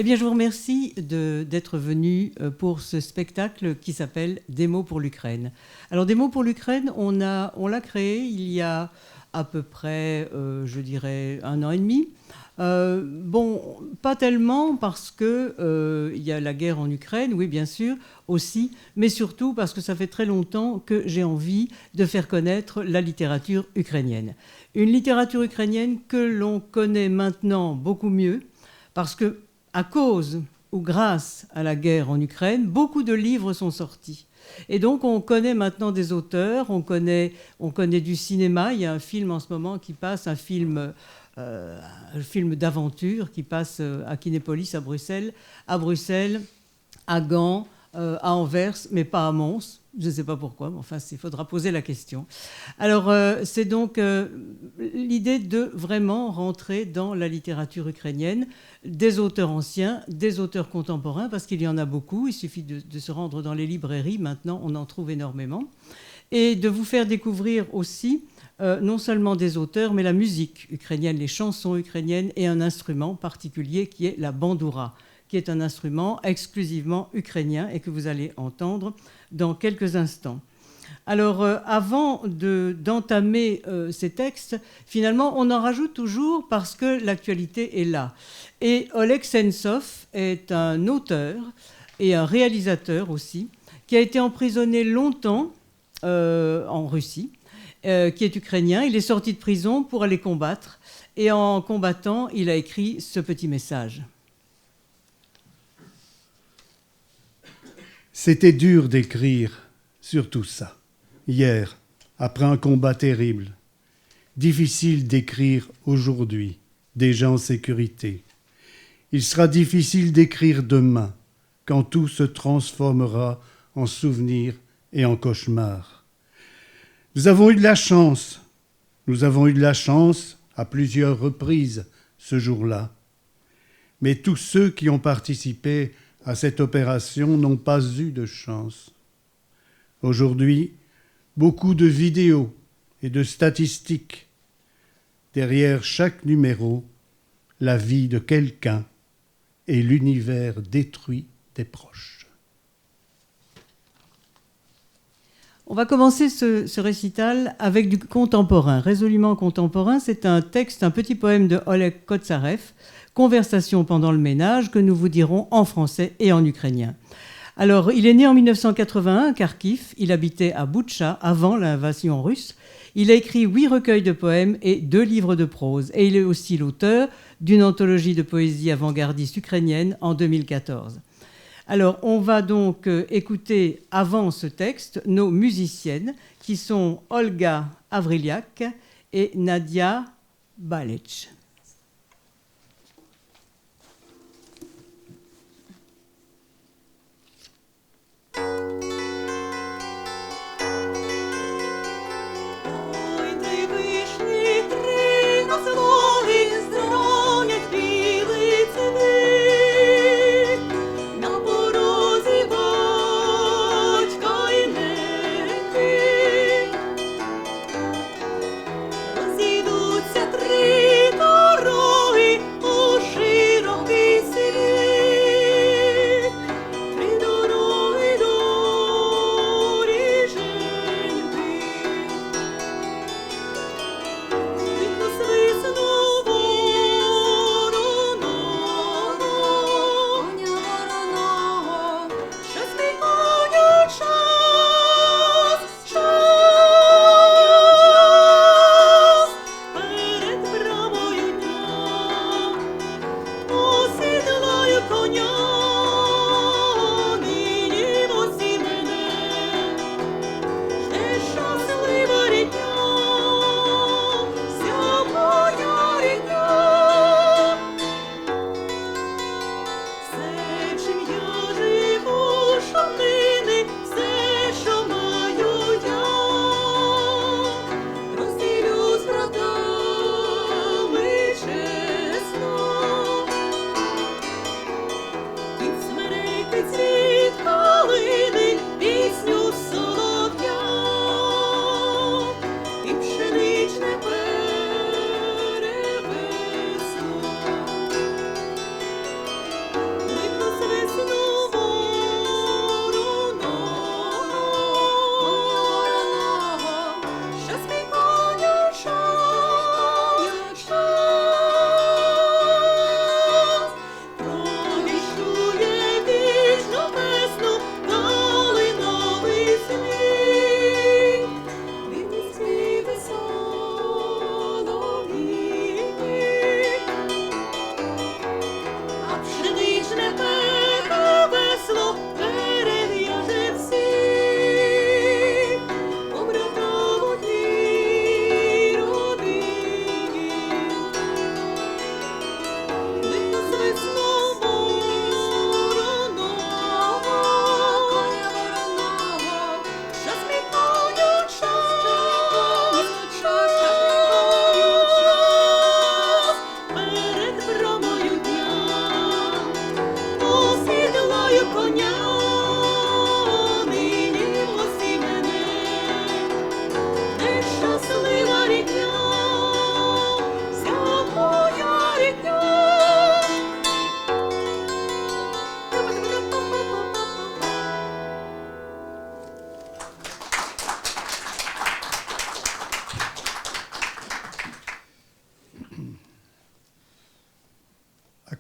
Eh bien, je vous remercie d'être venu pour ce spectacle qui s'appelle Des mots pour l'Ukraine. Alors, Des mots pour l'Ukraine, on l'a créé il y a à peu près, je dirais, 1 an et demi. Bon, pas tellement parce que il y a la guerre en Ukraine, oui, bien sûr, aussi, mais surtout parce que ça fait très longtemps que j'ai envie de faire connaître la littérature ukrainienne. Une littérature ukrainienne que l'on connaît maintenant beaucoup mieux, parce que à cause ou grâce à la guerre en Ukraine, beaucoup de livres sont sortis. Et donc on connaît maintenant des auteurs, on connaît du cinéma. Il y a un film en ce moment qui passe, un film d'aventure qui passe à Kinépolis, à Bruxelles, à Gand, à Anvers, mais pas à Mons. Je ne sais pas pourquoi, mais enfin, il faudra poser la question. Alors, c'est donc l'idée de vraiment rentrer dans la littérature ukrainienne, des auteurs anciens, des auteurs contemporains, parce qu'il y en a beaucoup. Il suffit de se rendre dans les librairies. Maintenant, on en trouve énormément. Et de vous faire découvrir aussi non seulement des auteurs, mais la musique ukrainienne, les chansons ukrainiennes et un instrument particulier qui est la bandoura, qui est un instrument exclusivement ukrainien et que vous allez entendre dans quelques instants. Alors, avant d'entamer ces textes, finalement, on en rajoute toujours parce que l'actualité est là. Et Oleg Sentsov est un auteur et un réalisateur aussi, qui a été emprisonné longtemps en Russie, qui est ukrainien. Il est sorti de prison pour aller combattre. Et en combattant, il a écrit ce petit message. C'était dur d'écrire sur tout ça. Hier, après un combat terrible. Difficile d'écrire aujourd'hui, déjà en sécurité. Il sera difficile d'écrire demain, quand tout se transformera en souvenirs et en cauchemars. Nous avons eu de la chance à plusieurs reprises ce jour-là. Mais tous ceux qui ont participé à cette opération n'ont pas eu de chance. Aujourd'hui, beaucoup de vidéos et de statistiques. Derrière chaque numéro, la vie de quelqu'un et l'univers détruit des proches. On va commencer ce récital avec du contemporain, résolument contemporain. C'est un texte, un petit poème de Oleg Kotsarev, Conversation pendant le ménage, que nous vous dirons en français et en ukrainien. Alors, il est né en 1981 à Kharkiv. Il habitait à Boutcha avant l'invasion russe. Il a écrit 8 recueils de poèmes et 2 livres de prose. Et il est aussi l'auteur d'une anthologie de poésie avant-gardiste ukrainienne en 2014. Alors, on va donc écouter avant ce texte nos musiciennes qui sont Olga Avriliak et Nadia Balech.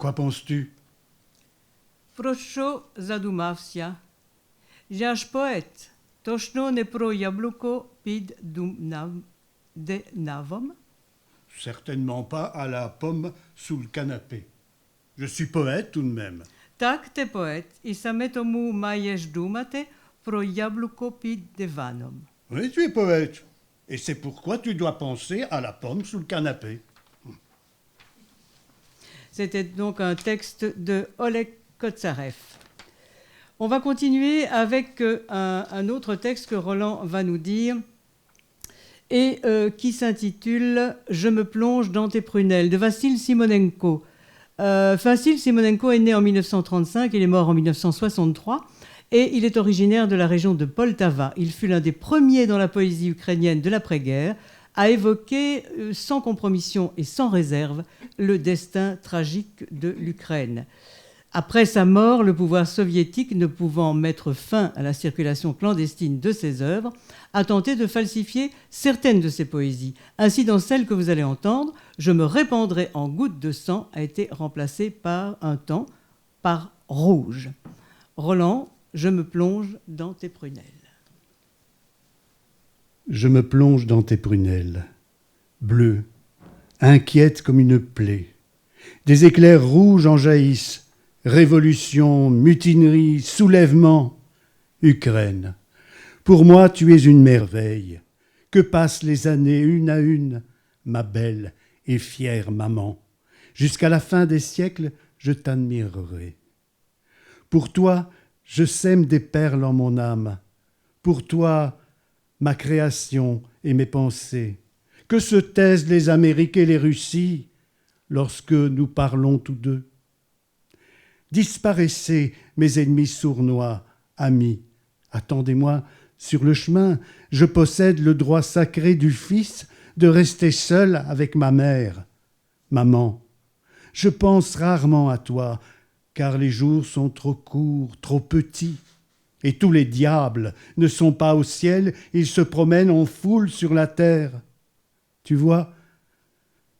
quoi penses-tu? Froscho zadumawsia. Jaś poet, tożno ne pro jabłko pid de navom. Certainement pas à la pomme sous le canapé. Je suis poète tout de même. Tak te poet, i same tomu majesz dumate pro jabłko pid de vanom. Oui, tu es poète. Et c'est pourquoi tu dois penser à la pomme sous le canapé. C'était donc un texte de Oleg Kotsarev. On va continuer avec un autre texte que Roland va nous dire et qui s'intitule « Je me plonge dans tes prunelles » de Vassil Simonenko. Vassil Simonenko est né en 1935, il est mort en 1963 et il est originaire de la région de Poltava. Il fut l'un des premiers dans la poésie ukrainienne de l'après-guerre à évoquer sans compromission et sans réserve le destin tragique de l'Ukraine. Après sa mort, le pouvoir soviétique, ne pouvant mettre fin à la circulation clandestine de ses œuvres, a tenté de falsifier certaines de ses poésies. Ainsi, dans celle que vous allez entendre, « Je me répandrai en gouttes de sang » a été remplacée par un temps par « rouge ». Roland, je me plonge dans tes prunelles. Je me plonge dans tes prunelles, bleues, inquiètes comme une plaie. Des éclairs rouges en jaillissent. Révolution, mutinerie, soulèvement, Ukraine. Pour moi, tu es une merveille. Que passent les années une à une, ma belle et fière maman. Jusqu'à la fin des siècles, je t'admirerai. Pour toi, je sème des perles en mon âme. Pour toi, ma création et mes pensées. Que se taisent les Amériques et les Russies lorsque nous parlons tous deux. Disparaissez, mes ennemis sournois, amis. Attendez-moi sur le chemin, je possède le droit sacré du fils de rester seul avec ma mère. Maman, je pense rarement à toi, car les jours sont trop courts, trop petits. Et tous les diables ne sont pas au ciel, ils se promènent en foule sur la terre. Tu vois,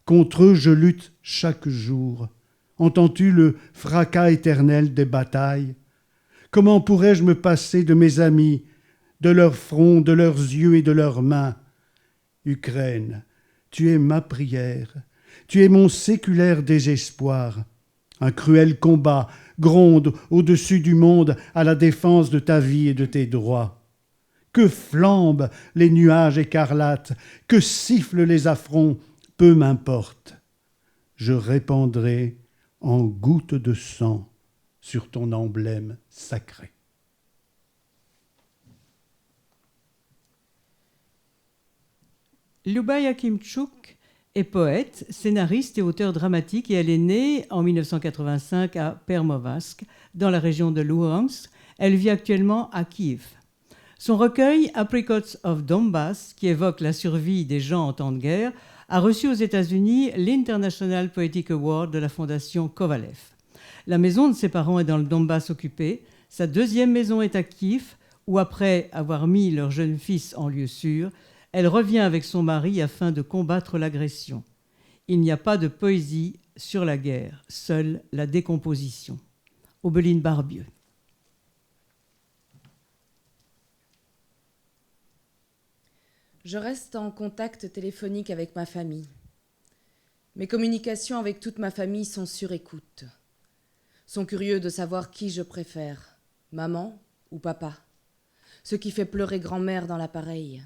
contre eux je lutte chaque jour. Entends-tu le fracas éternel des batailles? Comment pourrais-je me passer de mes amis, de leurs fronts, de leurs yeux et de leurs mains? Ukraine, tu es ma prière, tu es mon séculaire désespoir. Un cruel combat gronde au-dessus du monde à la défense de ta vie et de tes droits. Que flambent les nuages écarlates, que sifflent les affronts, peu m'importe. Je répandrai en gouttes de sang sur ton emblème sacré. Luba Yakimtchouk est poète, scénariste et auteur dramatique et elle est née en 1985 à Permovask, dans la région de Luhansk. Elle vit actuellement à Kiev. Son recueil « Apricots of Donbass », qui évoque la survie des gens en temps de guerre, a reçu aux États-Unis l'International Poetic Award de la Fondation Kovalev. La maison de ses parents est dans le Donbass occupé. Sa deuxième maison est à Kiev, où après avoir mis leur jeune fils en lieu sûr, elle revient avec son mari afin de combattre l'agression. Il n'y a pas de poésie sur la guerre, seule la décomposition. Aubeline Barbieux. Je reste en contact téléphonique avec ma famille. Mes communications avec toute ma famille sont sur écoute. Sont curieux de savoir qui je préfère, maman ou papa. Ce qui fait pleurer grand-mère dans l'appareil.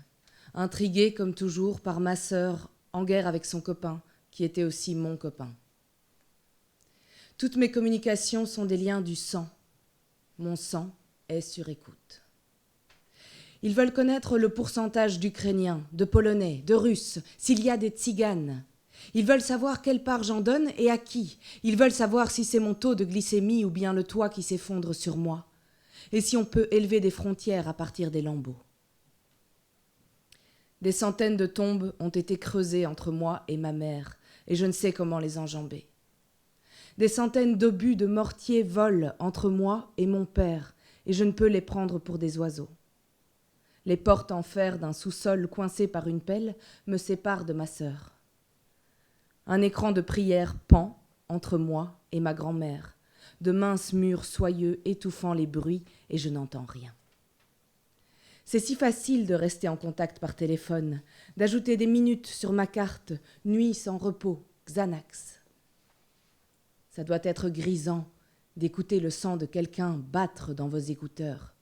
Intriguée comme toujours par ma sœur en guerre avec son copain, qui était aussi mon copain. Toutes mes communications sont des liens du sang. Mon sang est sur écoute. Ils veulent connaître le pourcentage d'Ukrainiens, de Polonais, de Russes, s'il y a des Tziganes. Ils veulent savoir quelle part j'en donne et à qui. Ils veulent savoir si c'est mon taux de glycémie ou bien le toit qui s'effondre sur moi. Et si on peut élever des frontières à partir des lambeaux. Des centaines de tombes ont été creusées entre moi et ma mère, et je ne sais comment les enjamber. Des centaines d'obus de mortier volent entre moi et mon père, et je ne peux les prendre pour des oiseaux. Les portes en fer d'un sous-sol coincé par une pelle me séparent de ma sœur. Un écran de prière pend entre moi et ma grand-mère, de minces murs soyeux étouffant les bruits et je n'entends rien. C'est si facile de rester en contact par téléphone, d'ajouter des minutes sur ma carte, nuit sans repos, Xanax. Ça doit être grisant d'écouter le sang de quelqu'un battre dans vos écouteurs,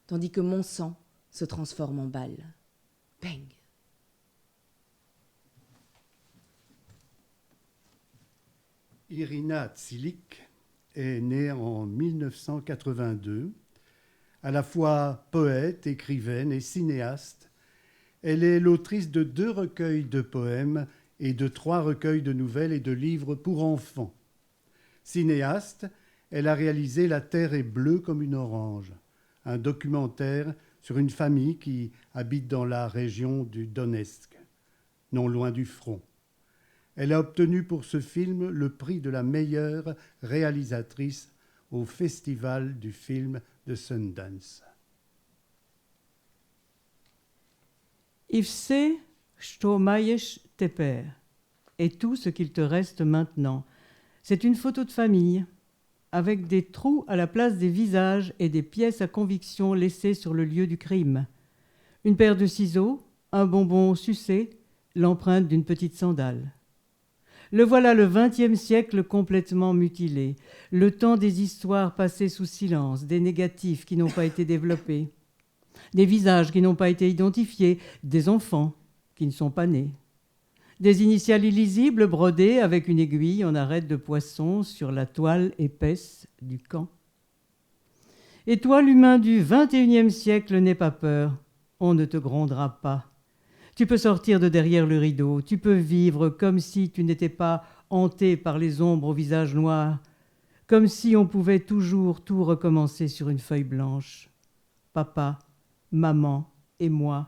tandis que mon sang se transforme en balle. Bang! Irina Tsilik est née en 1982. À la fois poète, écrivaine et cinéaste, elle est l'autrice de 2 recueils de poèmes et de 3 recueils de nouvelles et de livres pour enfants. Cinéaste, elle a réalisé La Terre est bleue comme une orange, un documentaire sur une famille qui habite dans la région du Donetsk, non loin du front. Elle a obtenu pour ce film le prix de la meilleure réalisatrice au Festival du film de Sundance. Ivse Shtomayesh Teper, et tout ce qu'il te reste maintenant. C'est une photo de famille, avec des trous à la place des visages et des pièces à conviction laissées sur le lieu du crime. Une paire de ciseaux, un bonbon sucé, l'empreinte d'une petite sandale. Le voilà le XXe siècle complètement mutilé, le temps des histoires passées sous silence, des négatifs qui n'ont pas été développés, des visages qui n'ont pas été identifiés, des enfants qui ne sont pas nés, des initiales illisibles brodées avec une aiguille en arête de poisson sur la toile épaisse du camp. Et toi, l'humain du XXIe siècle, n'aie pas peur, on ne te grondera pas. Tu peux sortir de derrière le rideau, tu peux vivre comme si tu n'étais pas hanté par les ombres au visage noir, comme si on pouvait toujours tout recommencer sur une feuille blanche. Papa, maman et moi,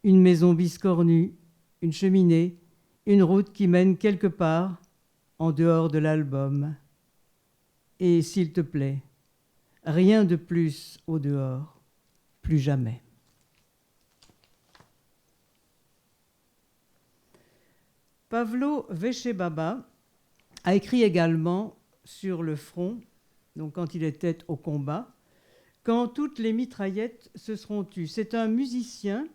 une maison biscornue, une cheminée, une route qui mène quelque part, en dehors de l'album. Et s'il te plaît, rien de plus au dehors, plus jamais. Pavlo Veshebaba a écrit également sur le front, donc quand il était au combat, quand toutes les mitraillettes se seront tues. C'est un musicien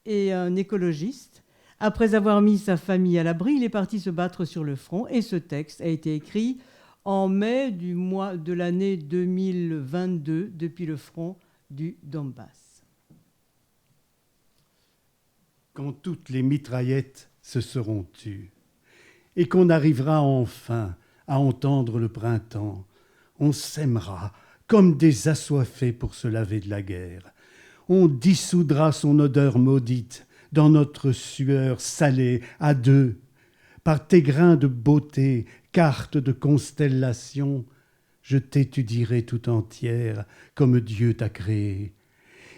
et un écologiste. Après avoir mis sa famille à l'abri, il est parti se battre sur le front et ce texte a été écrit en mai du mois de l'année 2022 depuis le front du Donbass. Quand toutes les mitraillettes se seront tues et qu'on arrivera enfin à entendre le printemps, on s'aimera comme des assoiffés pour se laver de la guerre. On dissoudra son odeur maudite dans notre sueur salée à 2, par tes grains de beauté, carte de constellation, je t'étudierai tout entière comme Dieu t'a créée.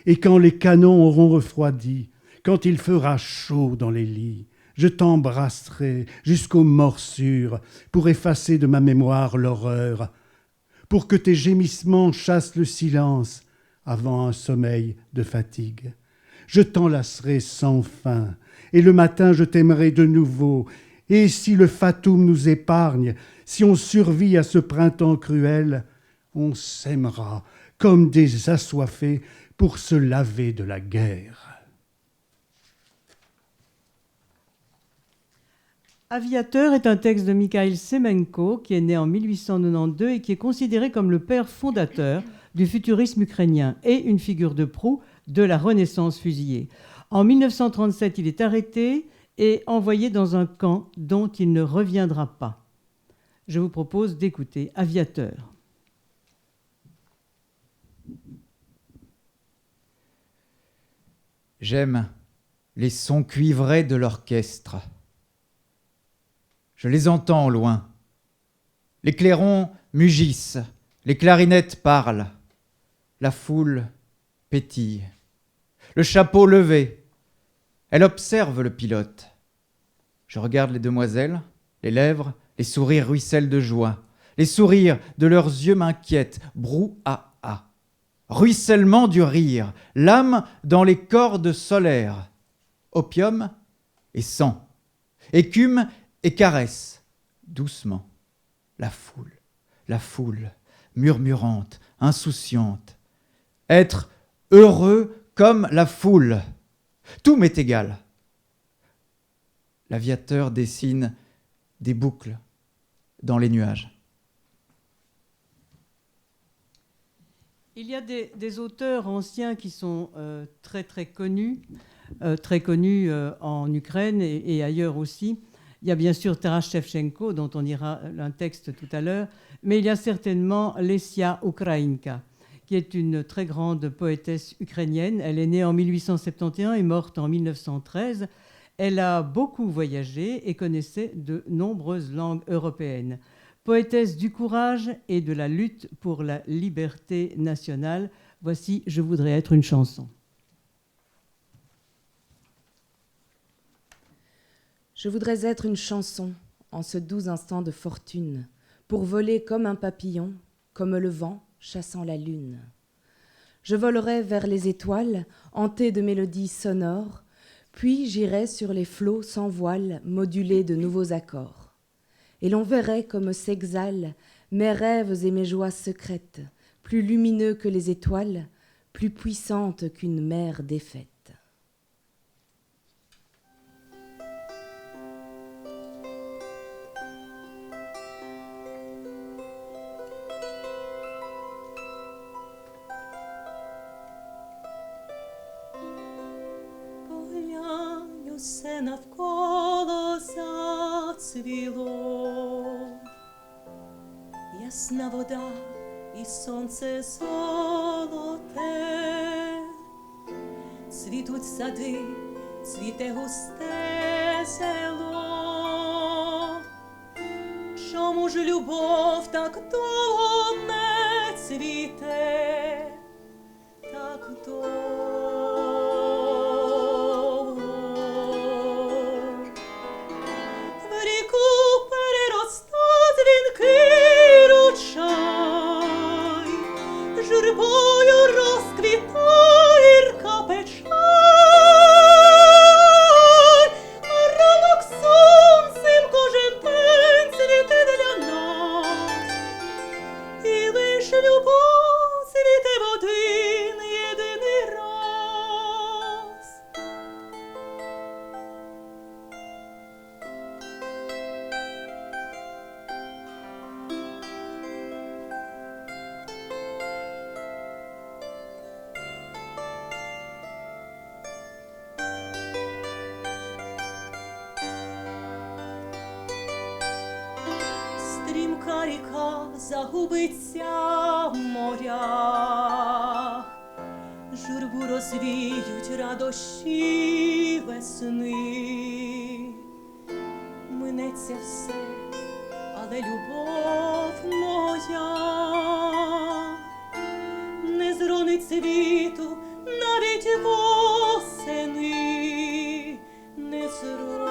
Et quand les canons auront refroidi, quand il fera chaud dans les lits, je t'embrasserai jusqu'aux morsures pour effacer de ma mémoire l'horreur, pour que tes gémissements chassent le silence avant un sommeil de fatigue. Je t'enlacerai sans fin, et le matin je t'aimerai de nouveau. Et si le fatum nous épargne, si on survit à ce printemps cruel, on s'aimera comme des assoiffés pour se laver de la guerre. Aviateur est un texte de Mikhail Semenko qui est né en 1892 et qui est considéré comme le père fondateur du futurisme ukrainien et une figure de proue de la Renaissance fusillée. En 1937, il est arrêté et envoyé dans un camp dont il ne reviendra pas. Je vous propose d'écouter Aviateur. J'aime les sons cuivrés de l'orchestre. Je les entends au loin. Les clairons mugissent, les clarinettes parlent. La foule pétille. Le chapeau levé. Elle observe le pilote. Je regarde les demoiselles, les lèvres, les sourires ruissellent de joie. Les sourires de leurs yeux m'inquiètent, brouhaha. Ruissellement du rire, l'âme dans les cordes solaires. Opium et sang. Écume et caresse. Doucement, la foule. la foule, murmurante, insouciante. Être heureux comme la foule. Tout m'est égal. L'aviateur dessine des boucles dans les nuages. Il y a des auteurs anciens qui sont très connus en Ukraine et ailleurs aussi. Il y a bien sûr Taras Shevchenko, dont on lira un texte tout à l'heure, mais il y a certainement Lesia Ukrainka, qui est une très grande poétesse ukrainienne. Elle est née en 1871 et morte en 1913. Elle a beaucoup voyagé et connaissait de nombreuses langues européennes. Poétesse du courage et de la lutte pour la liberté nationale, voici « Je voudrais être une chanson ». Je voudrais être une chanson en ce doux instant de fortune, pour voler comme un papillon, comme le vent chassant la lune. Je volerai vers les étoiles, hanté de mélodies sonores, puis j'irai sur les flots sans voile, moduler de nouveaux accords. Et l'on verrait comme s'exhalent mes rêves et mes joies secrètes, plus lumineux que les étoiles, plus puissantes qu'une mer défaite. Все навколо зацвіло, ясна вода і сонце золоте, цвітуть сади, цвіте густе село. Чому ж любов так довго не цвіте, так довго? Журбою розквітає гірка печаль, а ранок сонцем кожен день цвіте для нас, і лиш любов цвіте в один єдиний раз. Стрімка ріка загубиться в морях, журбу розвіють радощі весни. Минеться все, але любов моя не зронить цвіту навіть восени, не зронить.